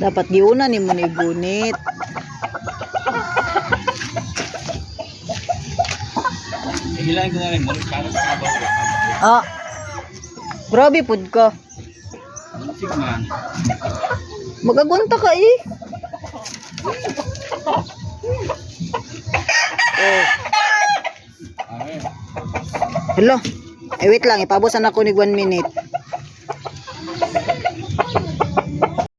Dapat giuna ni mo ni gunit. Hilahin ko na rin. Para sa kabaw ko. Ah. Grabe pud ka. Sige man. Magagunta ka eh. Oh. Ay. Hello. Wait lang, ipabusan ako ni 1 minute.